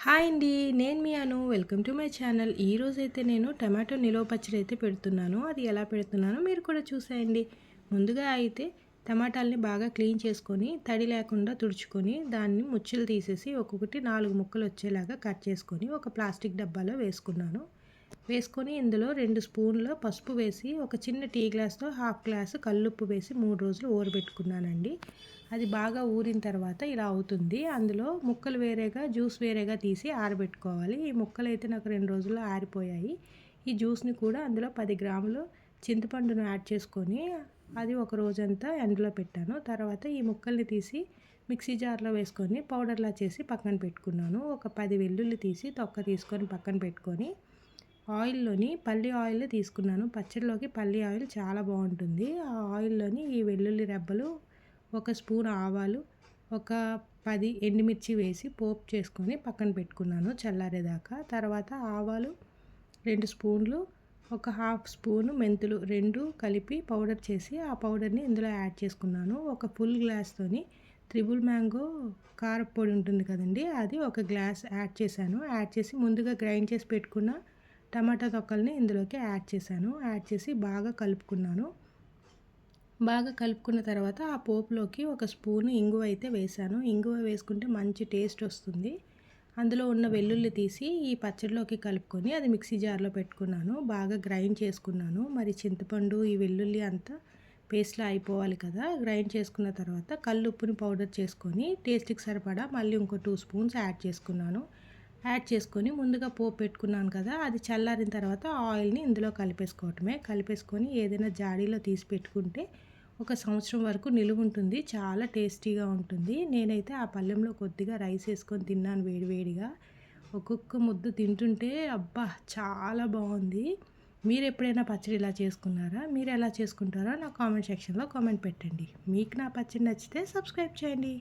Hi అండి. నేను మీ Anu. Welcome to my channel. ఈరోజైతే నేను టమాటో నిలవ పచ్చడి అయితే పెడుతున్నాను. అది ఎలా పెడుతున్నానో మీరు కూడా చూసేయండి. ముందుగా అయితే టమాటాలని బాగా క్లీన్ చేసుకొని తడి లేకుండా తుడుచుకొని దాన్ని ముచ్చులు తీసేసి ఒక్కొక్కటి 4 ముక్కలు వచ్చేలాగా కట్ చేసుకొని ఒక ప్లాస్టిక్ డబ్బాలో వేసుకున్నాను. వేసుకొని ఇందులో 2 స్పూన్ల పసుపు వేసి ఒక చిన్న టీ గ్లాస్తో హాఫ్ గ్లాసు కల్లుప్పు వేసి 3 రోజులు ఊరబెట్టుకున్నానండి. అది బాగా ఊరిన తర్వాత ఇలా అవుతుంది. అందులో ముక్కలు వేరేగా జ్యూస్ వేరేగా తీసి ఆరబెట్టుకోవాలి. ఈ ముక్కలు అయితే నాకు 2 రోజుల్లో ఆరిపోయాయి. ఈ జ్యూస్ని కూడా అందులో 10 గ్రాములు చింతపండును యాడ్ చేసుకొని అది ఒక రోజంతా ఎండలో పెట్టాను. తర్వాత ఈ ముక్కల్ని తీసి మిక్సీ జార్లో వేసుకొని పౌడర్లా చేసి పక్కన పెట్టుకున్నాను. ఒక 10 వెల్లుల్లి తీసి తొక్క తీసుకొని పక్కన పెట్టుకొని ఆయిల్లోని పల్లి ఆయిల్ తీసుకున్నాను. పచ్చడిలోకి పల్లి ఆయిల్ చాలా బాగుంటుంది. ఆ ఆయిల్లోని ఈ వెల్లుల్లి రెబ్బలు, ఒక స్పూన్ ఆవాలు, ఒక 10 ఎండుమిర్చి వేసి పోపు చేసుకొని పక్కన పెట్టుకున్నాను చల్లారేదాకా. తర్వాత ఆవాలు 2 స్పూన్లు, ఒక హాఫ్ స్పూను మెంతులు 2 కలిపి పౌడర్ చేసి ఆ పౌడర్ని ఇందులో యాడ్ చేసుకున్నాను. ఒక ఫుల్ గ్లాస్తోని త్రిబుల్ మ్యాంగో కారపొడి ఉంటుంది కదండి, అది ఒక గ్లాస్ యాడ్ చేశాను. యాడ్ చేసి ముందుగా గ్రైండ్ చేసి పెట్టుకున్న టమాటా తొక్కల్ని ఇందులోకి యాడ్ చేశాను. యాడ్ చేసి బాగా కలుపుకున్నాను. బాగా కలుపుకున్న తర్వాత ఆ పోపులోకి ఒక స్పూను ఇంగువ అయితే వేశాను. ఇంగువ వేసుకుంటే మంచి టేస్ట్ వస్తుంది. అందులో ఉన్న వెల్లుల్లి తీసి ఈ పచ్చడిలోకి కలుపుకొని అది మిక్సీ జార్లో పెట్టుకున్నాను. బాగా గ్రైండ్ చేసుకున్నాను. మరి చింతపండు ఈ వెల్లుల్లి అంతా పేస్ట్లా అయిపోవాలి కదా. గ్రైండ్ చేసుకున్న తర్వాత కల్లుప్పుని పౌడర్ చేసుకొని టేస్ట్కి సరిపడా మళ్ళీ ఇంకో 2 స్పూన్స్ యాడ్ చేసుకున్నాను. యాడ్ చేసుకొని ముందుగా పోపు పెట్టుకున్నాను కదా, అది చల్లారిన తర్వాత ఆయిల్ని ఇందులో కలిపేసుకోవటమే. కలిపేసుకొని ఏదైనా జాడీలో తీసి పెట్టుకుంటే ఒక సంవత్సరం వరకు నిలువ ఉంటుంది. చాలా టేస్టీగా ఉంటుంది. నేనైతే ఆ పళ్ళెంలో కొద్దిగా రైస్ వేసుకొని తిన్నాను వేడివేడిగా. ఒక్కొక్క ముద్ద తింటుంటే అబ్బా చాలా బాగుంది. మీరు ఎప్పుడైనా పచ్చడి ఇలా చేసుకున్నారా? మీరు ఎలా చేసుకుంటారో నా కామెంట్ సెక్షన్లో కామెంట్ పెట్టండి. మీకు నా పచ్చడి నచ్చితే సబ్స్క్రైబ్ చేయండి.